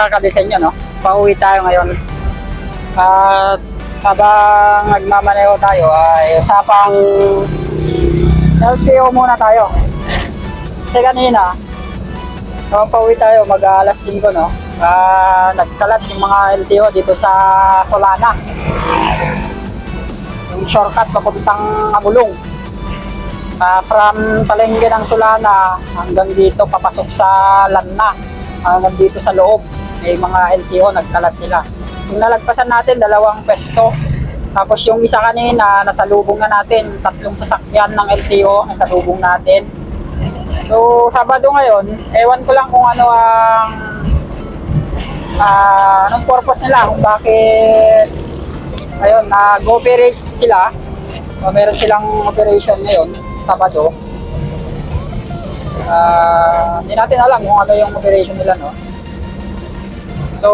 kadisenyo, no? Pauwi tayo ngayon. At habang nagmamaneho tayo ay usapang LTO muna tayo. Kasi kanina, pauwi tayo mag-alas 5, no? Nagkalat yung mga LTO dito sa Solana. Yung shortcut papuntang Amulong. From palengke ng Solana hanggang dito papasok sa Lanna, hanggang dito sa loob may mga LTO, nagkalat sila. Yung nalagpasan natin, 2 pwesto, tapos yung isa kanina nasalubong na natin, 3 sasakyan ng LTO nasalubong natin. So Sabado ngayon, ewan ko lang kung ano ang anong purpose nila, kung bakit ayun, nag-operate sila. So, meron silang operation ngayon Sabado. Hindi natin alam kung ano yung operation nila, no? So,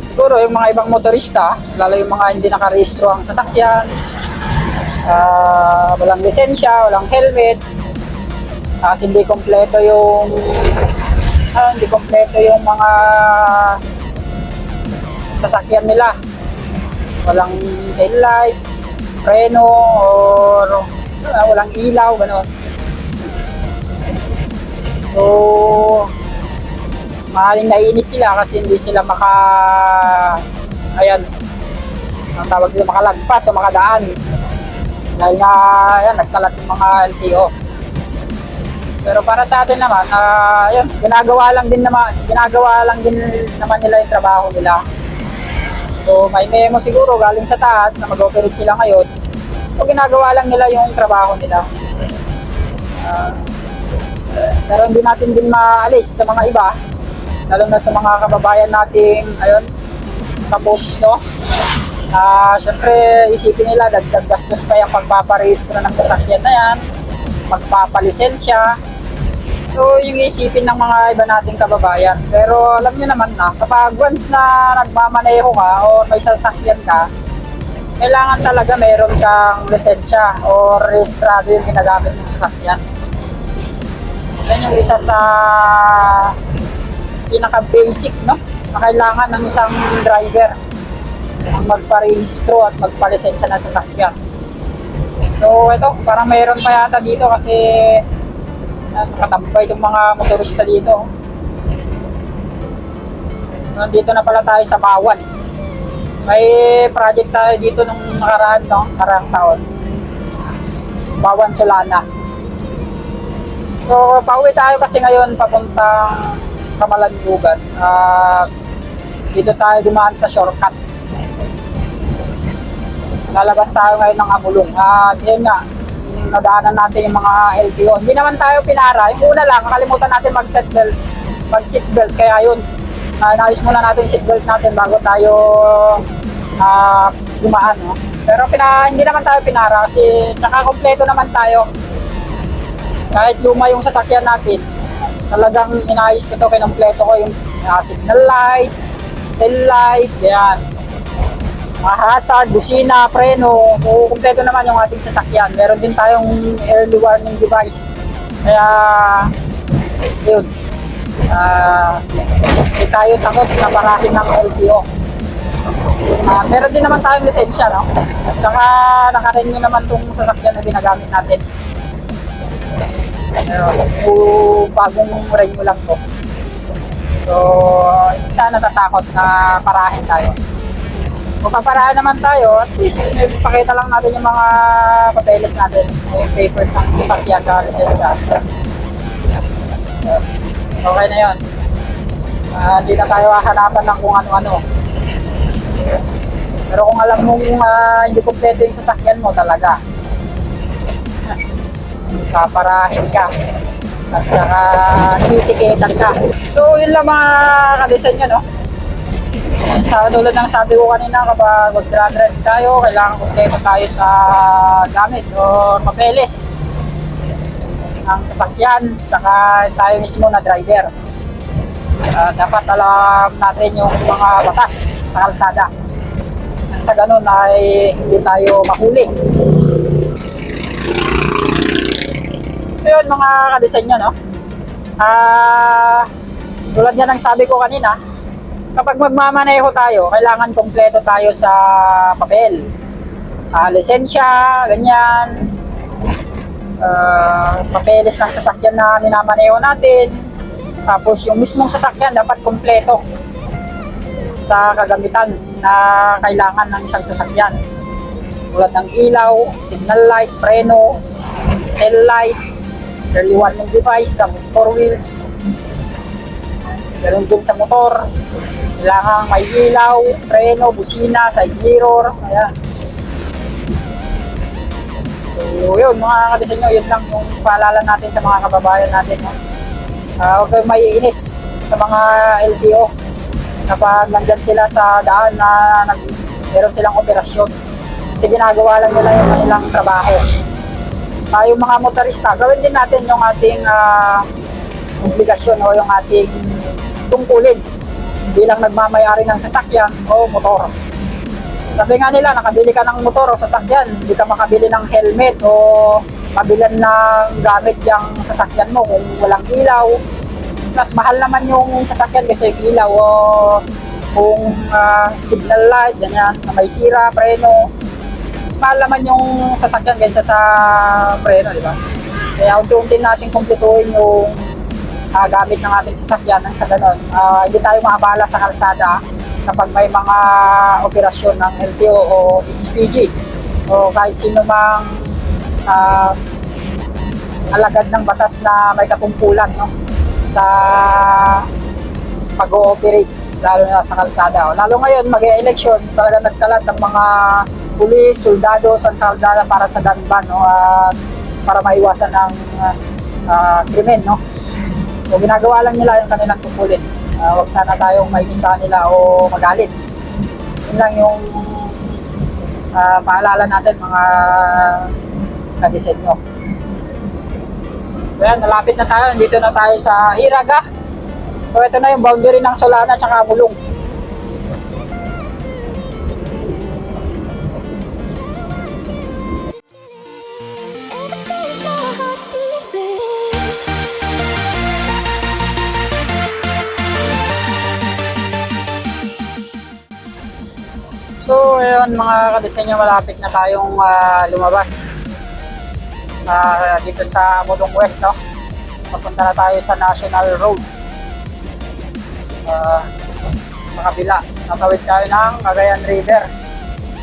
siguro yung mga ibang motorista, lalo yung mga hindi nakarehistro ang sasakyan, walang lisensya, walang helmet, hindi kompleto yung mga sasakyan nila. Walang taillight, preno, or walang ilaw, gano'n. So, maaaring naiinis sila kasi hindi sila ang tawag nila, makalagpas o makadaan. Dahil nga, nagkalat yung mga LTO. Pero para sa atin naman, ginagawa lang din naman nila yung trabaho nila. So may memo siguro galing sa taas na mag-operate sila ngayon. So ginagawa lang nila yung trabaho nila. Pero hindi natin din maalis sa mga iba, lalo na sa mga kababayan nating tapos, no? Syempre isipin nila dagdag gastos pa yung pagpaparehistro ng sasakyan na yan, magpapalisensya. So yung isipin ng mga iba nating kababayan. Pero alam nyo naman na, kapag once na nagmamaneho ka o may sasakyan ka, kailangan talaga meron kang lisensya o rehistrado yung ginagamit mong sasakyan. Yan yung isa sa pinaka-basic, no? Na kailangan ng isang driver ang magparehistro at magpalisensya ng sasakyan. So ito, parang mayroon pa yata dito kasi nakatambay itong mga motorista dito. Nandito na pala tayo sa Bawan. May project tayo dito nung nakaraang taon. Bawan Solana. So pauwi tayo kasi ngayon papuntang Kamalandugan. Dito tayo dumaan sa shortcut. Lalabas tayo ngayon ng Amulong. Yun nga, nadaanan natin yung mga LTO. Hindi naman tayo pinara. Yung una lang, nakalimutan natin mag-seatbelt. Kaya yun, naayos muna natin yung seatbelt natin bago tayo dumaan. No? Pero hindi naman tayo pinara kasi nakakompleto naman tayo. Kahit luma yung sasakyan natin, talagang inayos ko to, kinompleto ko yung signal light, tail light, yan. Hazard, busina, preno, kumpleto naman yung ating sasakyan. Meron din tayong early warning device. Kaya, yun. Hindi tayo takot na parahin ng LTO. Meron din naman tayong lisensya, no? At saka naka-renew naman itong sasakyan na ginagamit natin. Bagong renew lang to. So, hindi tayo natatakot na parahin tayo. Kung paparaan naman tayo, at least may pakita lang natin yung mga papeles natin, yung papers ng sasakyan ka, lisensya. Okay na yun. Hindi na tayo hahanapan ng kung ano-ano. Pero kung alam mong hindi kompleto yung sasakyan mo talaga, paparahin ka at saka titiketan ka. So yun lang mga kadisenyo, no? Sa tulad ng sabi ko kanina, kapag mag-drive tayo, kailangan kompleto tayo sa gamit o papeles ng sasakyan, saka tayo mismo na driver. Dapat alam natin yung mga batas sa kalsada. Sa ganun ay hindi tayo mahuli. So yun mga kadisenyo, no? Tulad yan ang sabi ko kanina, kapag magmamaneho tayo, kailangan kompleto tayo sa papel. Lisensya, ganyan, papeles ng sasakyan na minamaneho natin. Tapos yung mismong sasakyan dapat kompleto sa kagamitan na kailangan ng isang sasakyan. Tulad ng ilaw, signal light, preno, tail light, early warning device, four wheels. Ganun din sa motor. Kailangan may ilaw, preno, busina, side mirror. Ayan. So yun mga kadisenyo, yun lang yung paalala natin sa mga kababayan natin. Huwag kayong maiinis sa mga LTO kapag nandyan sila sa daan na meron silang operasyon. Kasi ginagawa lang nila yung kanilang trabaho. Yung mga motorista, gawin din natin yung ating obligasyon o yung ating tungkulin bilang nagmamayari ng sasakyan o motor. Sabi nga nila, nakabili ka ng motor o sasakyan, hindi ka makabili ng helmet o mabilan ng gamit yung sasakyan mo kung walang ilaw. Plus, mahal naman yung sasakyan kasi yung ilaw o kung signal light, ganyan, na may sira, preno. Mas mahal naman yung sasakyan kaysa sa preno, di ba? Kaya unti-unti natin kumpletuhin yung gamit ng ating sasakyan nang sa ganon. Hindi tayo maabala sa kalsada kapag may mga operasyon ng LTO o HPG o kahit sino mang alagad ng batas na may katungkulan, no, sa pag-ooperate lalo na sa kalsada. Lalo ngayon mag-e-election, talaga nagkalat ng mga pulis, soldado, sansaldada para sa gun ban, no, at para maiwasan ang krimen, no. So ginagawa lang nila yung kanilang tungkulin. Huwag sana tayong mainisa nila o magalit. Yun lang yung paalala natin mga kadisenyo. Ayan, malapit na tayo. Dito na tayo sa Iraga. So ito na yung boundary ng Solana at Mulong. So ayun mga kadisenyo, malapit na tayong lumabas dito sa Mulong West, no? Papunta na tayo sa National Road. Sa kabila, natawid tayo ng Cagayan River.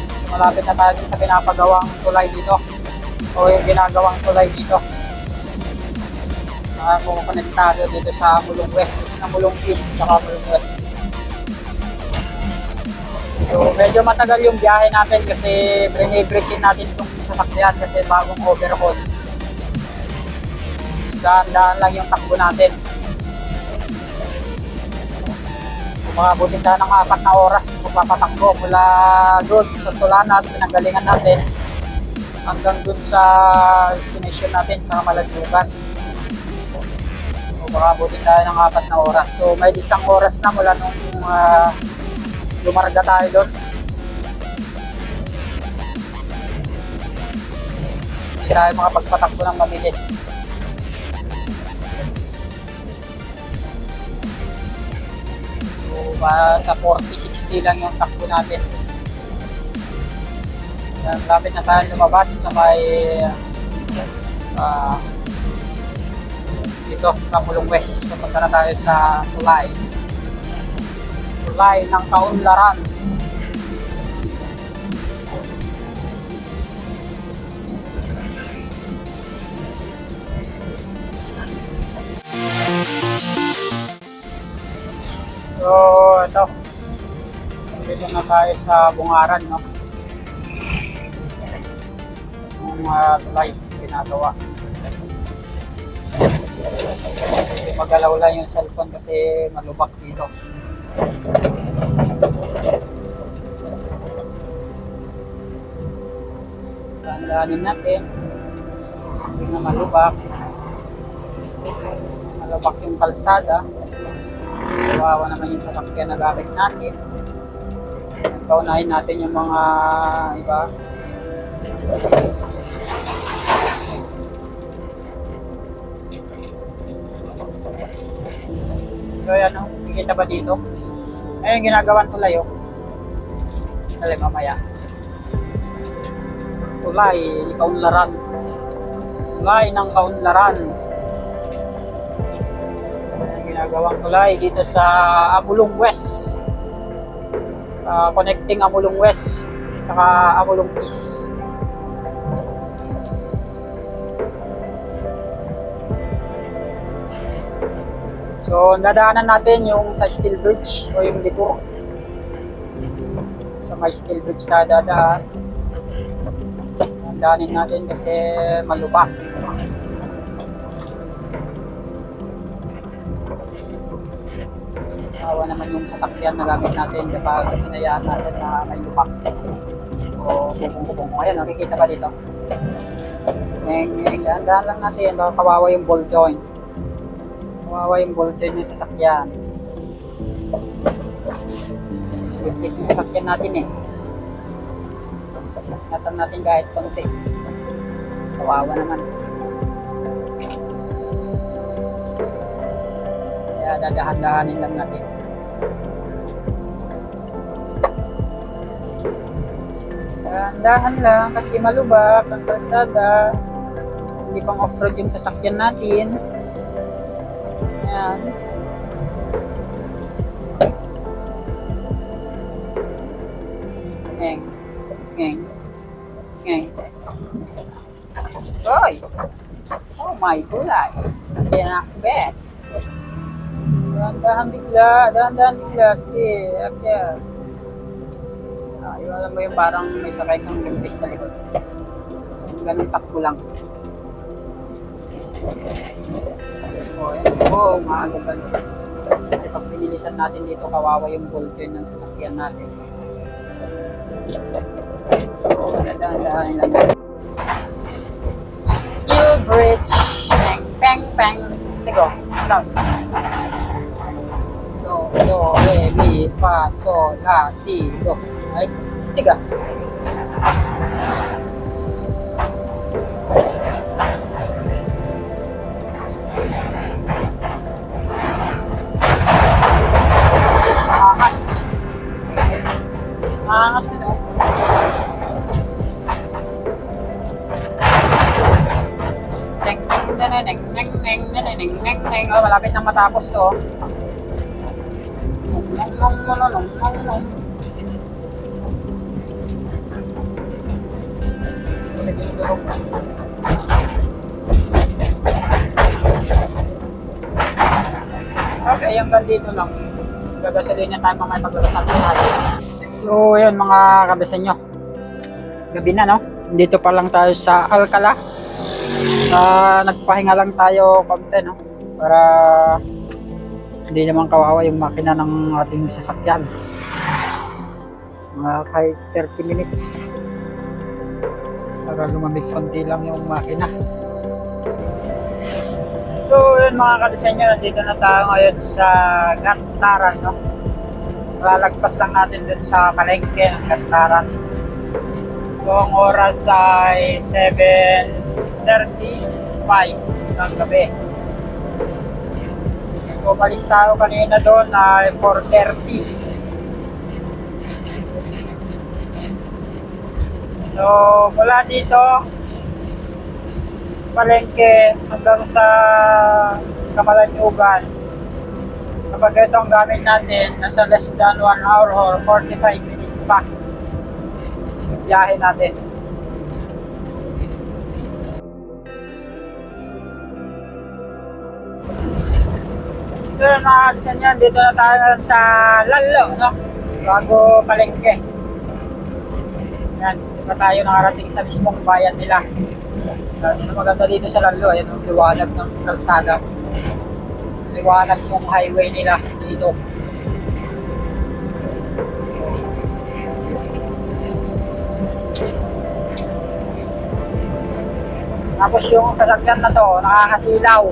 So, malapit na tayo sa pinapagawang tulay dito o yung ginagawang tulay dito. Kumukonektado dito sa Mulong West, sa Mulong East, saka Mulong West. So, medyo matagal yung biyahe natin kasi brinibreakin natin itong sasakyan kasi bagong overhaul. Daan-daan lang yung takbo natin. Makabutin tayo ng 4 na oras magpapatakbo mula doon sa Solana, sa pinanggalingan natin, hanggang doon sa destination natin sa Malanlugan. So, makabutin tayo ng 4 na oras. So, may 1 oras na mula nung lumarga tayo doon. Hindi tayo makapagpatakbo ng mabilis. So, sa 40-60 lang yung takbo natin. Lapit na tayo lumabas sa may dito sa Mulong West. Pupunta na tayo sa tulay ng Kaunlaran. So ito, dito na tayo sa Bungaran, no? Yung tulay ginagawa. Hindi magalaw lang yung cellphone kasi malubak dito. Tandaanin natin, hindi na malubak yung kalsada. Kawawa naman yung sasakyan na gamit natin. Paunahin natin yung mga iba. So yan o, nakikita ba dito? Ayun, ginagawan tulay o. Dali mamaya. Tulay, kaunlaran. Tulay ng kaunlaran. Ayun, ginagawang tulay dito sa Amulong West. Connecting Amulong West saka Amulong East. So, dadaanan natin yung sa steel bridge o yung detour. Sa may steel bridge na dadaan. Daanin natin kasi malubak. Awa naman yung sasakyan na gamit natin kapag hinayaan natin na may lubak. O bubong-bubong. Ayan, nakikita pa dito. Dahan-dahan lang natin, baka kawawa yung ball joint. Kawawa yung ball joint yung sasakyan. Ligpit yung sasakyan natin eh. Ingatan natin kahit konti. Kawawa naman. Kaya dadahan-dahanin lang natin. Dahan-dahan lang kasi malubak ang kalsada. Hindi pang off-road yung sasakyan natin. Ayan. Ngeng. Ngeng. Ngeng. Oy! Oh my gulay. Pinakbet. Dahan-dahan bigla. Dahan-dahan bigla. Sige, akya. Yung alam mo yung parang may sakay kang buntis sa likod. Ganun takbo lang. Maalugan. Kasi pag pinilisan natin dito, kawawa yung ball joint ng sasakyan natin. So, dahan-dahan lang natin. Steel bridge. Peng, peng, peng. Stigo. Sound. Do, re, mi, fa, sol, la, ti, do. Ay, stiga. Angas din oh. Oh, malapit na matapos to. Okay, hanggang dito lang. Gagasolin na tayo mga paglalasal natin. So, yun mga kabesenyo. Gabi na, no? Dito pa lang tayo sa Alcala. Nagpahinga lang tayo konti, no? Para hindi naman kawawa yung makina ng ating sasakyan. Kahit 30 minutes. Para lumamig konti lang yung makina. So, yun mga kabesenyo. Nandito na tayo ngayon sa Gantaran, no? Lalagpas lang natin dun sa palengke ng Gantaran. So, ang oras ay 7:35 ng gabi. So, malis tayo kanina doon ay 4:30. So, mula dito, palengke hanggang sa Kamalanyugan. Kapag ito ang gamit natin, nasa less than 1 hour or 45 minutes pa yung biyahe natin. So yun mga kadisan yan, dito na tayo ngayon sa Lalo, no? Bago palengke. Yan, dito na tayo nakarating sa mismong bayan nila. Yun ang maganda dito sa Lalo, ayan ang liwanag ng kalsada. Liwanag ng highway nila dito. Tapos yung sasakyan na to, nakakasilaw.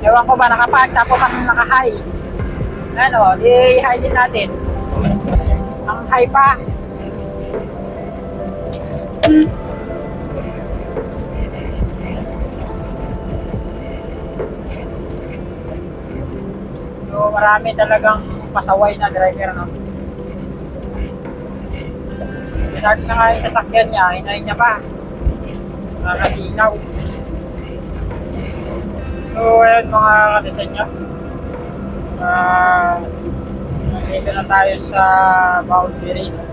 Ewan ko ba, nakapark tapos ang naka-high. Ano, i-high din natin. Ang high pa. So, marami talagang pasaway na driver, no? Pinag na nga yung sasakyan niya, hinahin niya pa. Nakasilaw. So, ayan mga kadisenyo. Nandito na tayo sa boundary, no?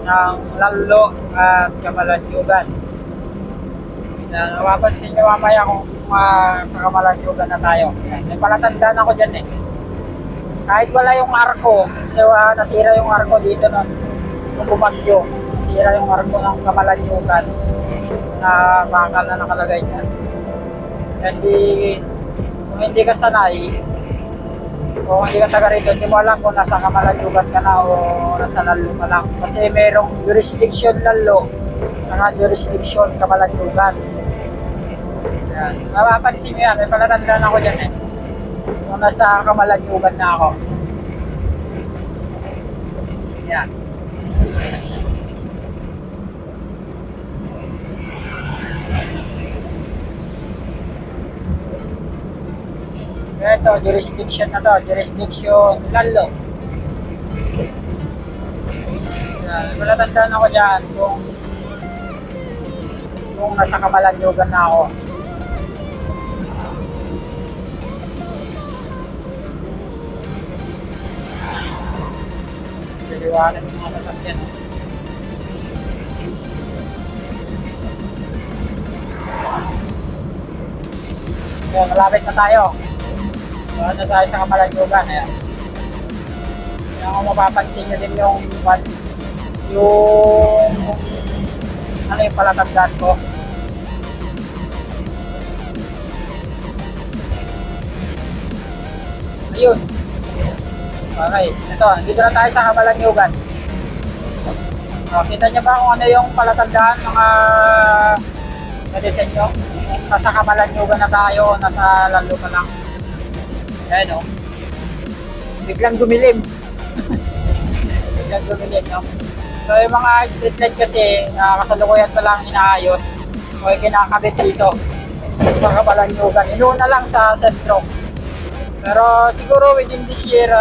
Ng Lalo at Camalaniugan. Napapansin nyo mamaya kung sa Camalaniugan na tayo. May palatandaan ako dyan eh. Kahit wala yung arko, kasi nasira yung arko dito nun. Yung bumagyo, nasira yung arko ng Camalaniugan na bakal na nakalagay dyan. Kung hindi ka sanay, o hindi ka taga rito, hindi mo alam kung nasa Camalaniugan ka na o nasa Lalo ka lang. Kasi merong jurisdiction Lalo, saka jurisdiction Camalaniugan. Yan. Mapapansin nyo yan, may palatandaan ako dyan eh. Kung nasa Camalaniugan na ako. Yan. Ito, jurisdiction na to, jurisdiction Lalo. Wala tandaan ako dyan kung nasa Camalaniugan na ako. Diliwanan yung mga sasakyan. Yan, malapit na tayo. Ano tayo sa Camalaniugan, ayan. Kaya kung mapapansin nyo din yung ano yung palatandaan ko. Ayun. Okay, ito, dito na tayo sa Camalaniugan. Kita nyo ba kung ano yung palatandaan mga na-design nyo? Nasa Camalaniugan na tayo, nasa Lalo pa lang. Ayan o. Biglang dumilim. Biglang dumilim, no? So yung mga street light kasi, kasalukuyan pa lang inaayos o kinakabit dito sa Camalaniugan. Inuuna lang sa sentro. Pero siguro within this year,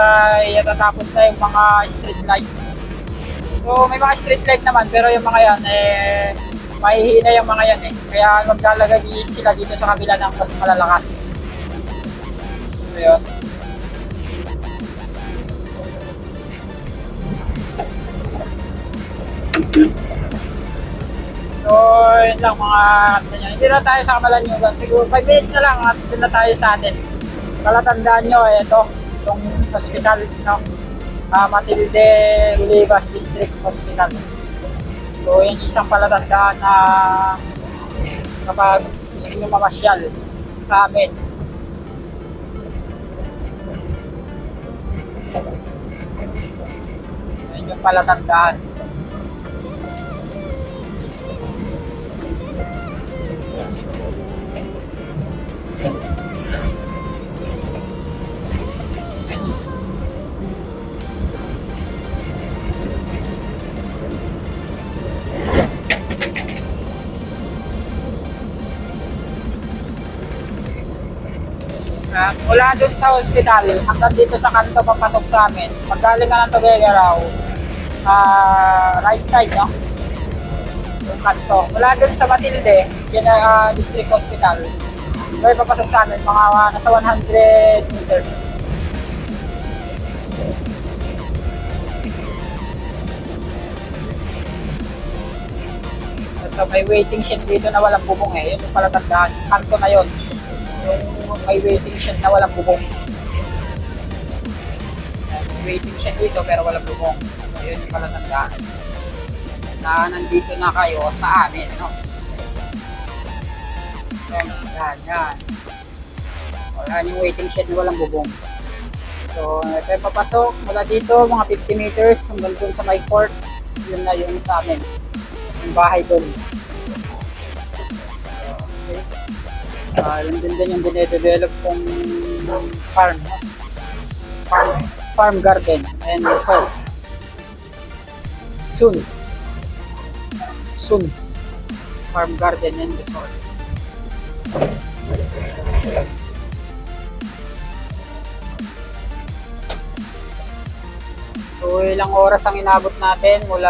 itatapos na yung mga street light. So may mga street light naman, pero yung mga yan, mahihina yung mga yan eh. Kaya maglalagay sila dito sa kabila ng mas malalakas. Ayun. So, yun lang mga kapsa nyo. Hindi na tayo sa Camalaniugan. Siguro 5 minutes na lang at doon na tayo sa atin. Palatandaan nyo, ito, itong hospital, no? Matilde Olivas District Hospital. So, yan isang palatandaan na kapag gusto nyo mamasyal sa amin. Yan yung palatandaan. Mula dun sa hospital hanggang dito sa kanto papasok sa amin, paggaling ka ng Tuguegarao, right side, no? Yung kanto. Mula dun sa Matilde, District Hospital, may papasok sa amin, mga nasa 100 meters. Ito, may waiting shed dito na walang bubong eh. Yun yung palatandaan. Kanto na yun. Yung may waiting shed na walang bubong. May waiting shed dito pero walang bubong. So, yun yung palatandaan. Na nandito na kayo sa amin, no? Yan. Wala yung waiting shed na walang bubong. So, ito yung papasok. Mula dito, mga 50 meters hanggang dun sa may court. Yun na yun sa amin. Yung bahay dun. Yun din yung dinedevelop kong farm garden and resort. Soon farm garden and resort. So ilang oras ang inabot natin mula,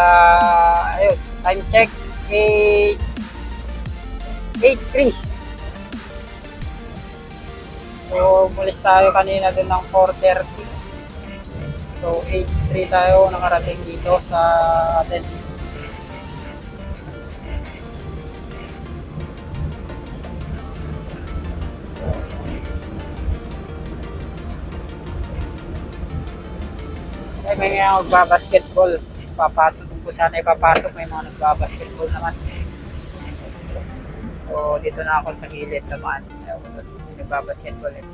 ayun, time check, 8:03. So mulis tayo kanina doon ng 4:30. So 8:03 tayo nakarating dito sa atin. Ay, may mga magbabasketball. Papasok kung sana ipapasok, may mga nagbabasketball naman. So, dito na ako sa gilid naman. Nagbabasketball eh.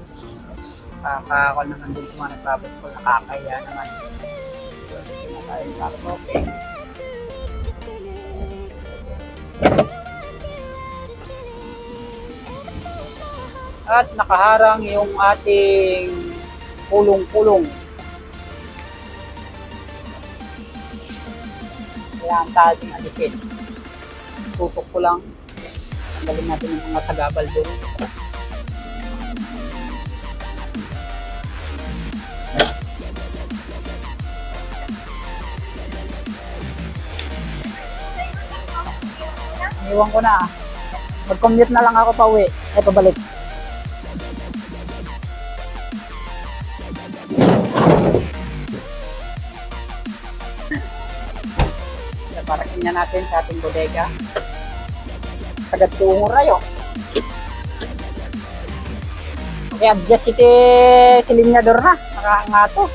Ako naman dun sa mga nagbabasketball, nakakaya naman. So, dito na tayo pasok eh. At nakaharang yung ating pulong-pulong. Kaya ang tading alisin. Tutok ko lang. Tanggalin natin yung mga sagabal doon. Iwan ko na. Mag-commute na lang ako pa uwi. Ay, pabalik. Parating na natin sa ating bodega. Sagad tungo rayo. Kaya adjust iti silinyador na. Nakahangato.